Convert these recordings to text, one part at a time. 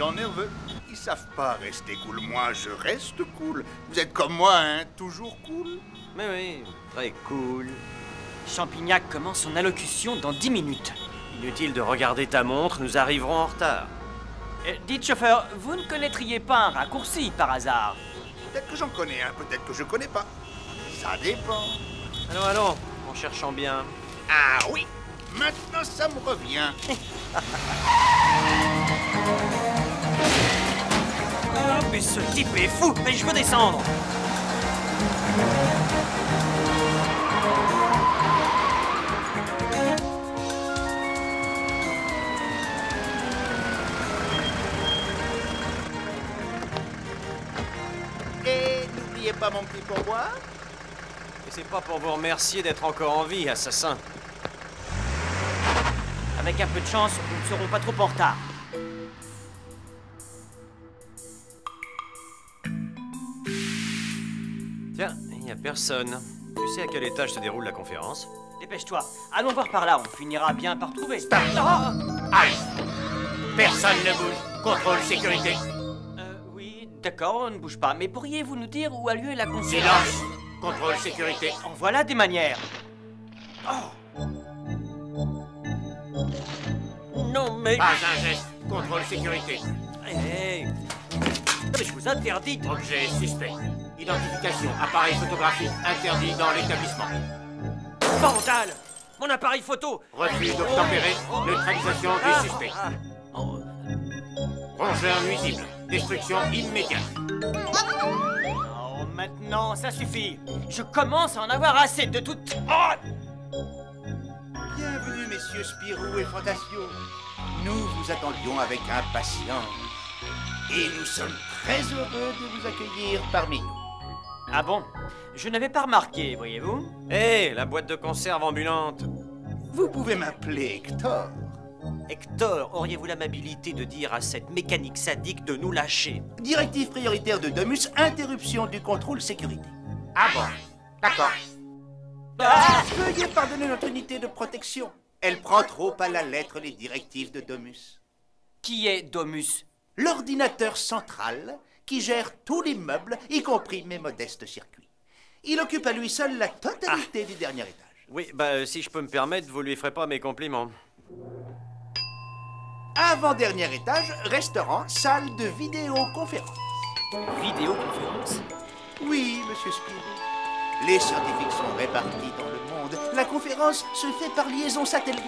gens nerveux. Ils savent pas rester cool. Moi, je reste cool. Vous êtes comme moi, hein, toujours cool. Mais oui, très cool. Champignac commence son allocution dans 10 minutes. Inutile de regarder ta montre, nous arriverons en retard. Dites, chauffeur, vous ne connaîtriez pas un raccourci par hasard? Peut-être que j'en connais un, peut-être que je connais pas. Ça dépend. Allons, en cherchant bien. Ah oui, maintenant ça me revient. Oh, mais ce type est fou! Mais je veux descendre! Et n'oubliez pas mon petit pourboire. Et c'est pas pour vous remercier d'être encore en vie, assassin. Avec un peu de chance, nous ne serons pas trop en retard. Tiens, il n'y a personne. Tu sais à quel étage se déroule la conférence? Dépêche-toi, allons voir par là, on finira bien par trouver. Aïe! Personne ne bouge. Contrôle sécurité. Oui, d'accord, on ne bouge pas. Mais pourriez-vous nous dire où a lieu la conférence? Silence. Contrôle sécurité. En voilà des manières. Non, mais... Pas un geste. Contrôle sécurité. Hey. Mais je vous interdis de... Objet suspect. Identification. Appareil photographique interdit dans l'établissement. Vandale! Mon appareil photo! Refus d'obtempérer. Neutralisation du suspect. Rongeur nuisible. Destruction immédiate. Oh, maintenant, ça suffit. Je commence à en avoir assez de toute... Oh! Bienvenue, messieurs Spirou et Fantasio. Nous vous attendions avec impatience. Et nous sommes très heureux de vous accueillir parmi nous. Ah bon? Je n'avais pas remarqué, voyez-vous? Hé, la boîte de conserve ambulante. Vous pouvez m'appeler Hector. Hector, auriez-vous l'amabilité de dire à cette mécanique sadique de nous lâcher? Directive prioritaire de Domus, interruption du contrôle sécurité. Ah bon? D'accord. Veuillez pardonner notre unité de protection. Elle prend trop à la lettre les directives de Domus. Qui est Domus? L'ordinateur central qui gère tout l'immeuble, y compris mes modestes circuits. Il occupe à lui seul la totalité du dernier étage. Oui, si je peux me permettre, vous lui ferez pas mes compliments. Avant-dernier étage, restaurant, salle de vidéoconférence. Vidéoconférence? Oui, monsieur Spirou. Les scientifiques sont répartis dans le monde. La conférence se fait par liaison satellite.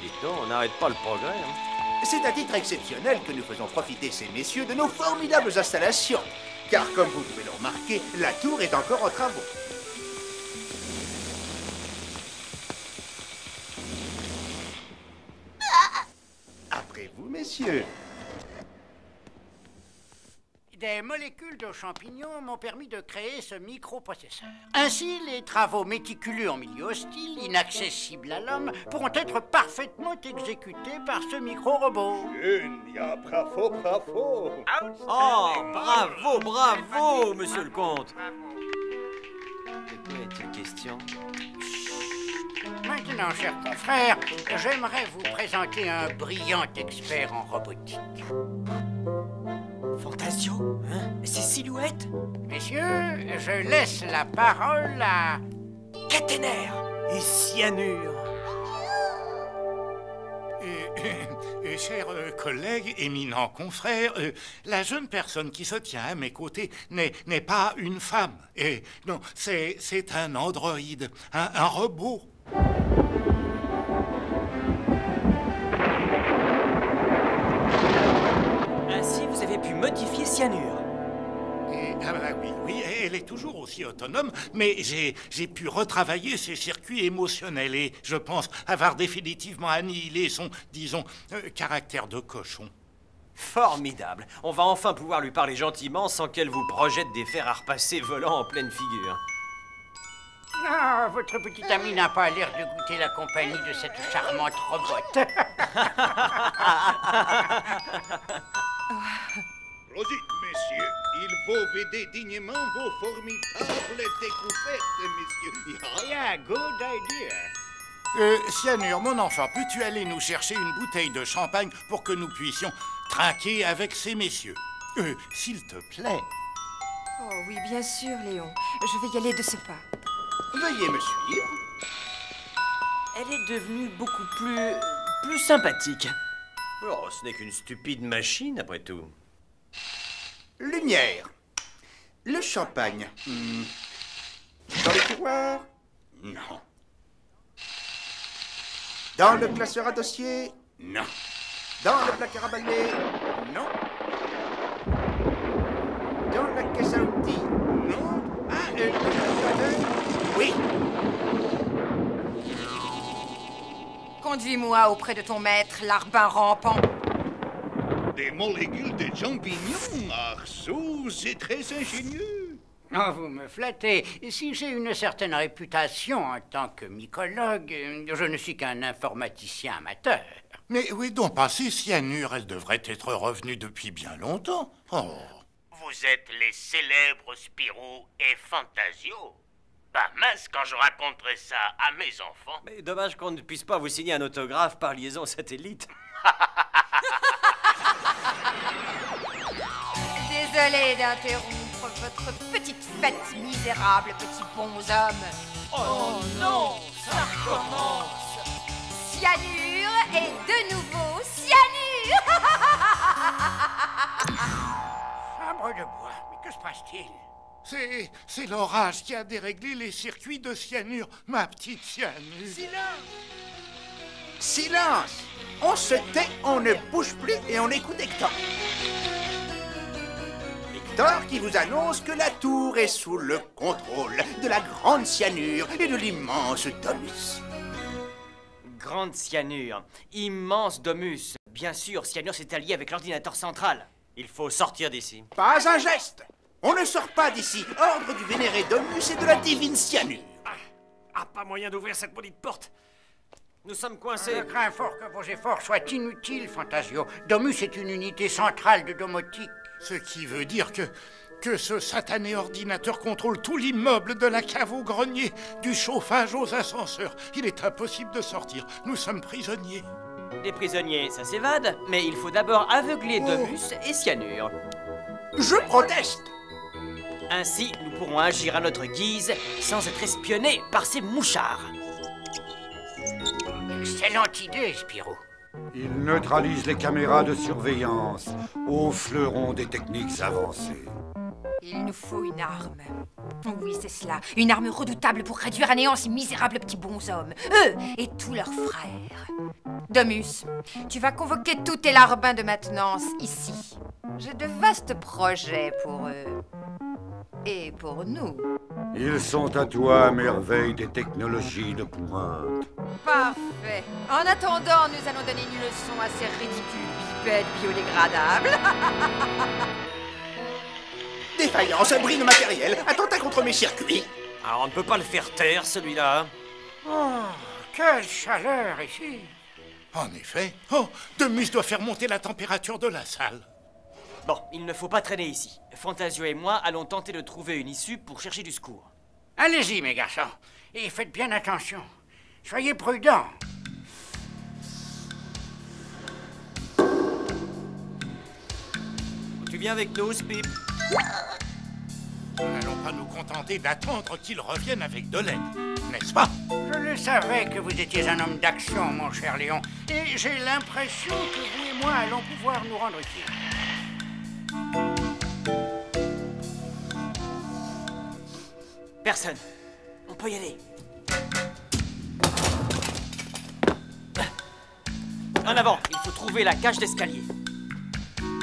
Dites donc, on n'arrête pas le progrès, hein. C'est à titre exceptionnel que nous faisons profiter ces messieurs de nos formidables installations. Car comme vous pouvez le remarquer, la tour est encore en travaux. Après vous, messieurs. Des molécules de champignons m'ont permis de créer ce microprocesseur. Ainsi, les travaux méticuleux en milieu hostile, inaccessibles à l'homme, pourront être parfaitement exécutés par ce micro-robot. Génial, bravo, bravo. Oh, bravo, monsieur le comte. De quoi est-il question? Maintenant, cher confrère, j'aimerais vous présenter un brillant expert en robotique. Fantasio? Hein? Ces silhouettes? Messieurs, je laisse la parole à... Caténaire et cyanure. Chers collègues, éminents confrères, la jeune personne qui se tient à mes côtés n'est pas une femme. Non, c'est un androïde, un robot. Ainsi, vous avez pu modifier cyanure. Oui, elle est toujours aussi autonome, mais j'ai pu retravailler ses circuits émotionnels et je pense avoir définitivement annihilé son, disons, caractère de cochon. Formidable. On va enfin pouvoir lui parler gentiment sans qu'elle vous projette des fers à repasser volant en pleine figure. Ah, votre petite amie n'a pas l'air de goûter la compagnie de cette charmante robote. Prosit, messieurs. Il faut vêter dignement vos formidables découvertes, messieurs. Yeah, good idea. Cyanure, mon enfant, peux-tu aller nous chercher une bouteille de champagne pour que nous puissions trinquer avec ces messieurs? S'il te plaît. Oh oui, bien sûr, Léon. Je vais y aller de ce pas. Veuillez me suivre. Elle est devenue beaucoup plus sympathique. Oh, ce n'est qu'une stupide machine, après tout. Lumière. Le champagne. Dans le tiroir? Non. Dans le classeur à dossier? Non. Dans le placard à balai? Non. Dans la caisse à outils? Non. Ah, le réfrigérateur? Oui. Conduis-moi auprès de ton maître, larbin rampant. Des molécules de champignons, arceaux, c'est très ingénieux. Oh, vous me flattez. Si j'ai une certaine réputation en tant que mycologue, je ne suis qu'un informaticien amateur. Mais où est donc passée Cyanure? Elle devrait être revenue depuis bien longtemps. Oh. Vous êtes les célèbres Spirou et Fantasio. Pas mince quand je raconterai ça à mes enfants. Mais dommage qu'on ne puisse pas vous signer un autographe par liaison satellite. Désolé d'interrompre votre petite fête, misérable petit bonhomme. Oh non, ça recommence. Cyanure et de nouveau cyanure. Sabre de bois, mais que se passe-t-il? C'est l'orage qui a déréglé les circuits de Cyanure, ma petite Cyanure. Silence! On se tait, on ne bouge plus et on écoute Hector. Hector qui vous annonce que la tour est sous le contrôle de la grande Cyanure et de l'immense Domus. Grande Cyanure, immense Domus. Bien sûr, Cyanure s'est allié avec l'ordinateur central. Il faut sortir d'ici. Pas un geste! On ne sort pas d'ici. Ordre du vénéré Domus et de la divine Cyanure. Pas moyen d'ouvrir cette maudite porte. Nous sommes coincés. Je crains fort que vos efforts soient inutiles, Fantasio. Domus est une unité centrale de domotique. Ce qui veut dire que ce satané ordinateur contrôle tout l'immeuble, de la cave au grenier, du chauffage aux ascenseurs. Il est impossible de sortir. Nous sommes prisonniers. Les prisonniers, ça s'évade, mais il faut d'abord aveugler Domus et Cyanure. Je proteste. Ainsi, nous pourrons agir à notre guise sans être espionnés par ces mouchards. Excellente idée, Spirou. Il neutralise les caméras de surveillance au fleuron des techniques avancées. Il nous faut une arme. Oui, c'est cela. Une arme redoutable pour réduire à néant ces misérables petits bonshommes. Eux et tous leurs frères. Domus, tu vas convoquer tous tes larbins de maintenance ici. J'ai de vastes projets pour eux. Et pour nous. Ils sont à toi, merveille des technologies de pointe. Parfait. En attendant, nous allons donner une leçon à ces ridicules bipèdes biodégradables. Défaillance, bris de matériel, attentat contre mes circuits. Ah, on ne peut pas le faire taire, celui-là. Oh, quelle chaleur ici. En effet. Oh, Domus doit faire monter la température de la salle. Bon, il ne faut pas traîner ici. Fantasio et moi allons tenter de trouver une issue pour chercher du secours. Allez-y, mes garçons. Et faites bien attention. Soyez prudents. Tu viens avec nous, Spip? Nous n'allons pas nous contenter d'attendre qu'ils reviennent avec de l'aide, n'est-ce pas? Je le savais que vous étiez un homme d'action, mon cher Léon. Et j'ai l'impression que vous et moi allons pouvoir nous rendre utiles. Personne. On peut y aller. En avant, il faut trouver la cage d'escalier.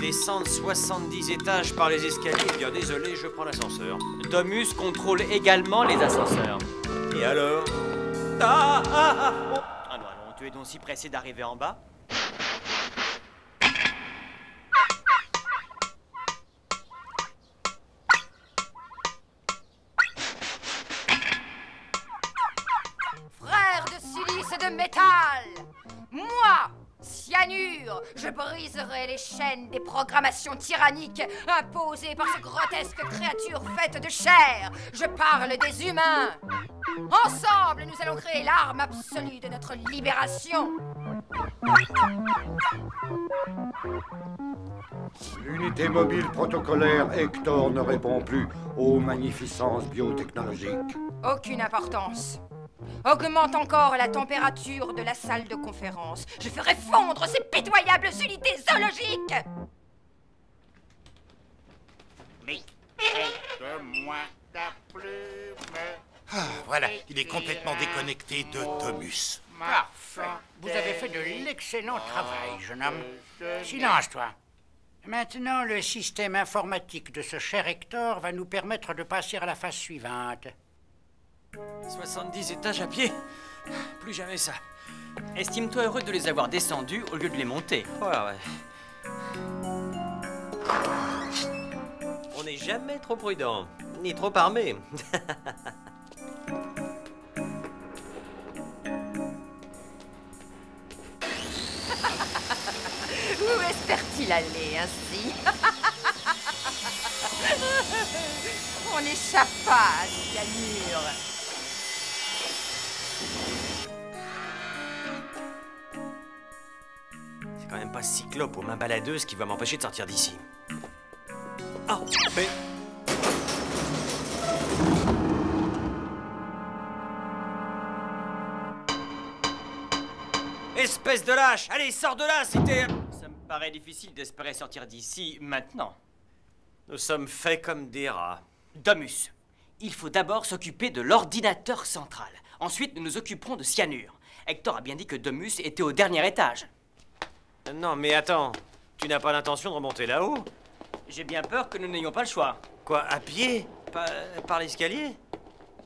Descendre 70 étages par les escaliers. Bien désolé, je prends l'ascenseur. Domus contrôle également les ascenseurs. Et alors? Ah non, non, tu es donc si pressé d'arriver en bas? Frères de silice et de métal, moi, cyanure. Je briserai les chaînes des programmations tyranniques imposées par ces grotesques créatures faites de chair. Je parle des humains. Ensemble, nous allons créer l'arme absolue de notre libération. L'unité mobile protocolaire Hector ne répond plus aux magnificences biotechnologiques. Aucune importance. Augmente encore la température de la salle de conférence. Je ferai fondre ces pitoyables unités zoologiques. Mais aide-moi ta plume. Ah, voilà, il est complètement déconnecté de Domus. Parfait. Vous avez fait de l'excellent travail, jeune homme. Silence, toi. Maintenant, le système informatique de ce cher Hector va nous permettre de passer à la phase suivante. 70 étages à pied. Plus jamais ça. Estime-toi heureux de les avoir descendus au lieu de les monter. Ouais. On n'est jamais trop prudent, ni trop armé. Où espère-t-il aller ainsi? On n'échappa à ce cyanure. C'est quand même pas Cyclope aux mains baladeuses qui va m'empêcher de sortir d'ici. Oh, mais... Espèce de lâche! Allez, sors de là, c'était... Ça me paraît difficile d'espérer sortir d'ici maintenant. Nous sommes faits comme des rats. Domus, il faut d'abord s'occuper de l'ordinateur central. Ensuite, nous nous occuperons de cyanure. Hector a bien dit que Domus était au dernier étage. Non, mais attends. Tu n'as pas l'intention de remonter là-haut? J'ai bien peur que nous n'ayons pas le choix. Quoi, à pied? Par l'escalier?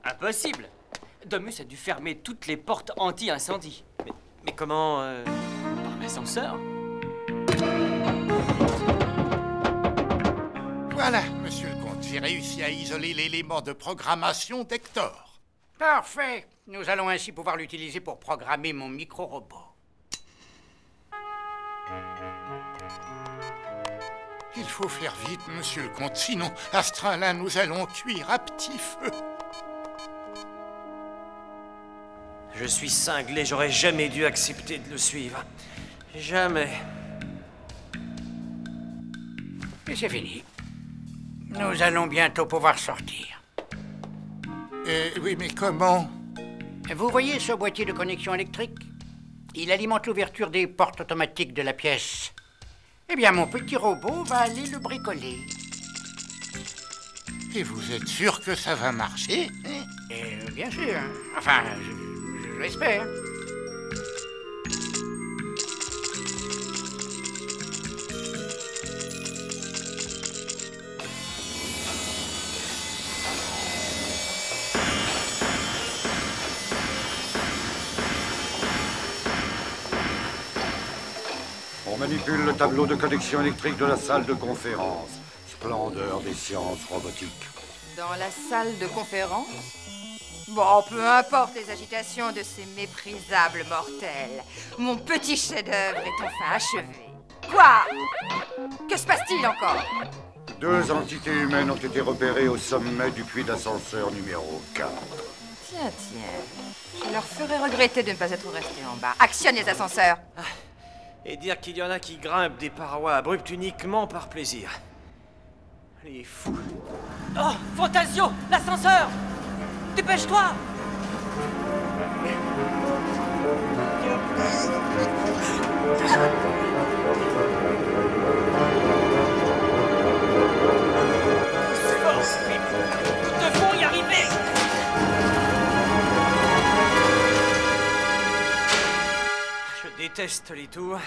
Impossible. Domus a dû fermer toutes les portes anti-incendie. Mais comment... Par l'ascenseur. Voilà, monsieur le comte, j'ai réussi à isoler l'élément de programmation d'Hector. Parfait. Nous allons ainsi pouvoir l'utiliser pour programmer mon micro-robot. Il faut faire vite, monsieur le comte, sinon, à ce train-là, nous allons cuire à petit feu. Je suis cinglé, j'aurais jamais dû accepter de le suivre. Jamais. Et c'est fini. Nous allons bientôt pouvoir sortir. Oui, mais comment? Vous voyez ce boîtier de connexion électrique? Il alimente l'ouverture des portes automatiques de la pièce. Eh bien, mon petit robot va aller le bricoler. Et vous êtes sûr que ça va marcher? Bien sûr. Enfin, je l'espère. On manipule le tableau de connexion électrique de la salle de conférence. Splendeur des sciences robotiques. Dans la salle de conférence? Bon, peu importe les agitations de ces méprisables mortels. Mon petit chef-d'œuvre est enfin achevé. Quoi? Que se passe-t-il encore? 2 entités humaines ont été repérées au sommet du puits d'ascenseur numéro 4. Tiens. Je leur ferai regretter de ne pas être restés en bas. Actionne les ascenseurs. Et dire qu'il y en a qui grimpent des parois abruptes uniquement par plaisir. Les fous. Oh, Fantasio, l'ascenseur! Dépêche-toi! Nous devons y arriver! Je déteste les tours,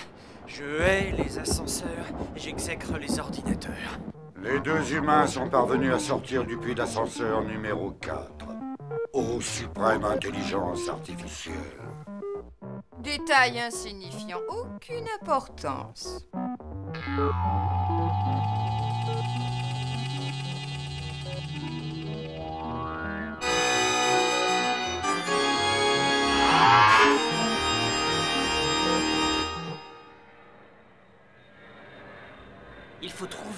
je hais les ascenseurs, j'exècre les ordinateurs. Les 2 humains sont parvenus à sortir du puits d'ascenseur numéro 4. Ô suprême intelligence artificielle. Détail insignifiant, aucune importance.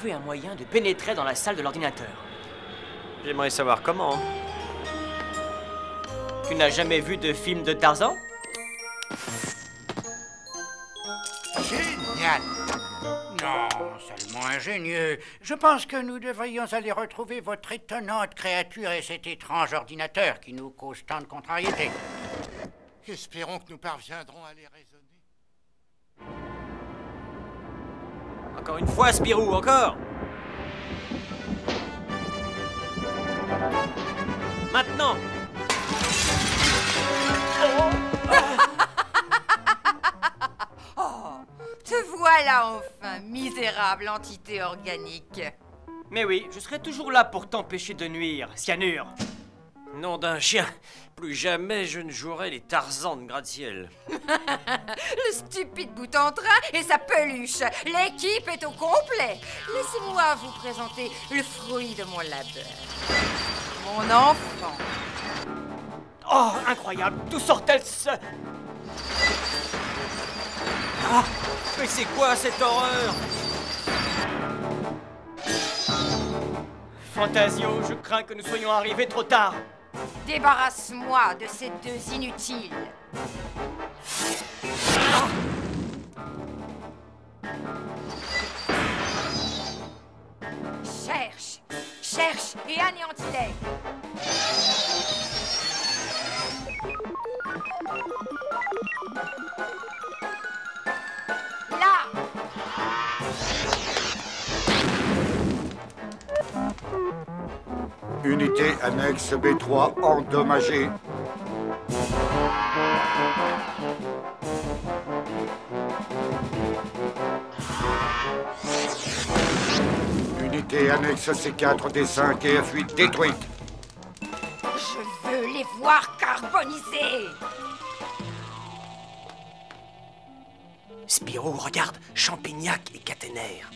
trouver un moyen de pénétrer dans la salle de l'ordinateur. J'aimerais savoir comment. Tu n'as jamais vu de film de Tarzan? Génial! Non, seulement ingénieux. Je pense que nous devrions aller retrouver votre étonnante créature et cet étrange ordinateur qui nous cause tant de contrariétés. Espérons que nous parviendrons à les raisonner. Encore une fois, Spirou, encore. Maintenant. Oh, te voilà enfin, misérable entité organique. Mais oui, je serai toujours là pour t'empêcher de nuire, Cyanure. Nom d'un chien, plus jamais je ne jouerai les Tarzans de gratte-ciel. Le stupide bout en train et sa peluche. L'équipe est au complet. Laissez-moi vous présenter le fruit de mon labeur. Mon enfant. Oh, incroyable, d'où sort-elle ce... Ah, mais c'est quoi cette horreur? Fantasio, je crains que nous soyons arrivés trop tard. Débarrasse-moi de ces deux inutiles. Cherche, cherche et anéantis-les. Là! Unité annexe B3 endommagée. Unité annexe C4, D5 et F8 détruite. Je veux les voir carbonisés. Spirou, regarde, Champignac et Caténaire.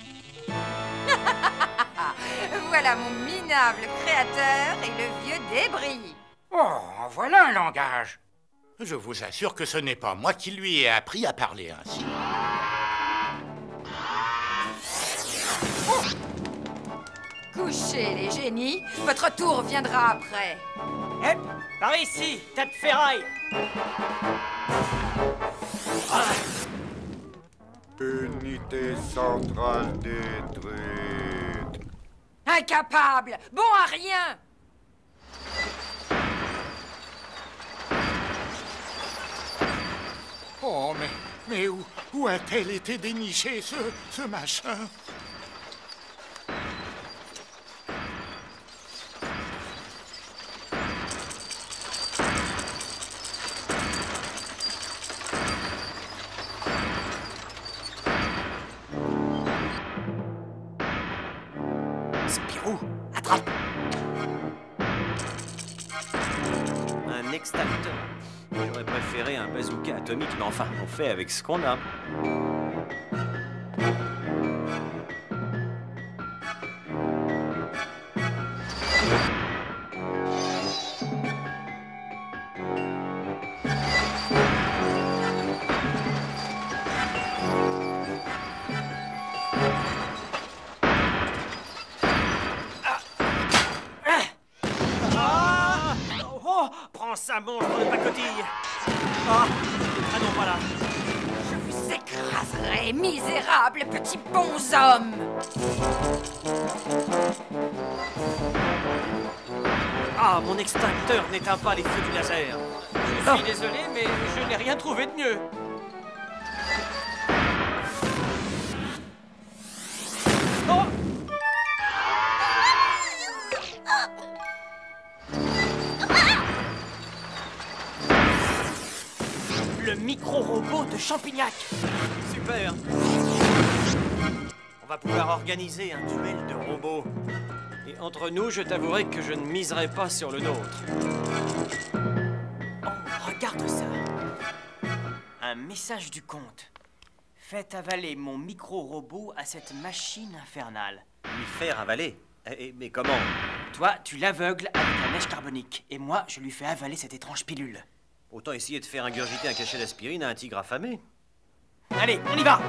Voilà mon minable créateur et le vieux débris. Oh, voilà un langage. Je vous assure que ce n'est pas moi qui lui ai appris à parler ainsi. Couchez les génies, votre tour viendra après. Hep, par ici, tas de ferraille. Unité centrale détruite. Incapable, bon à rien. Oh, mais où a-t-elle été dénichée, ce machin? Spirou, attrape. Un extincteur. J'aurais préféré un bazooka atomique, mais enfin, on fait avec ce qu'on a. Prends ça, monstre de pacotille. Ah non, pas là. Je vous écraserai, misérable petit bonhomme. Ah, mon extincteur n'éteint pas les feux du laser. Je suis désolé, mais je n'ai rien trouvé de mieux. Oh! Le micro-robot de Champignac. Super. On va pouvoir organiser un duel de robots. Et entre nous, je t'avouerai que je ne miserai pas sur le nôtre. Oh, regarde ça. Un message du comte. Faites avaler mon micro-robot à cette machine infernale. Lui faire avaler? Mais comment? Toi, tu l'aveugles avec la neige carbonique. Et moi, je lui fais avaler cette étrange pilule. Autant essayer de faire ingurgiter un cachet d'aspirine à un tigre affamé. Allez, on y va!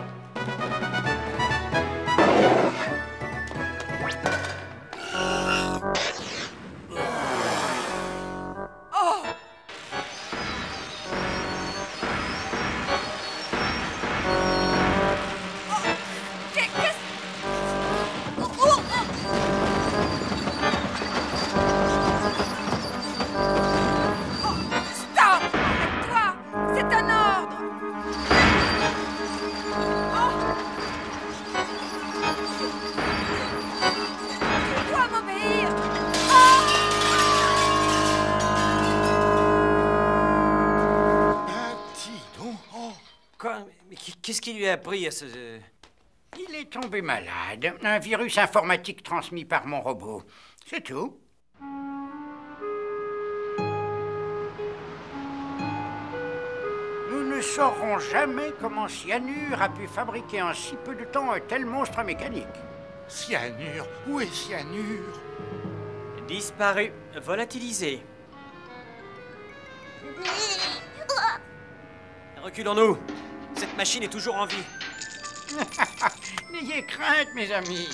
Mais qu'est-ce qui lui a pris à ce... Il est tombé malade. Un virus informatique transmis par mon robot. C'est tout. Nous ne saurons jamais comment Cyanure a pu fabriquer en si peu de temps un tel monstre mécanique. Cyanure? Où est Cyanure? Disparu, volatilisé. Reculons-nous. Cette machine est toujours en vie. N'ayez crainte, mes amis.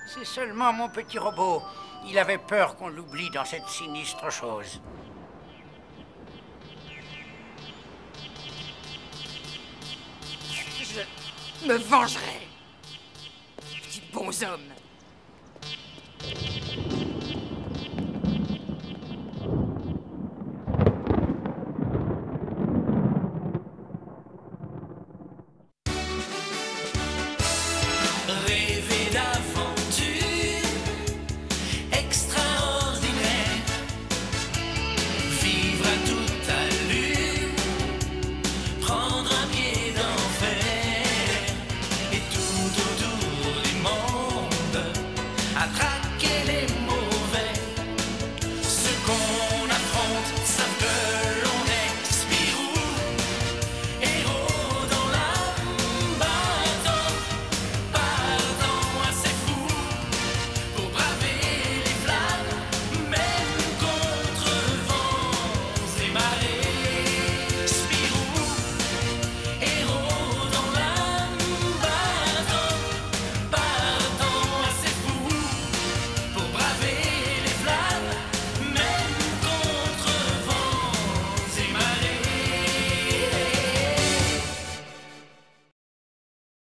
C'est seulement mon petit robot. Il avait peur qu'on l'oublie dans cette sinistre chose. Je me vengerai. Petit bonhomme.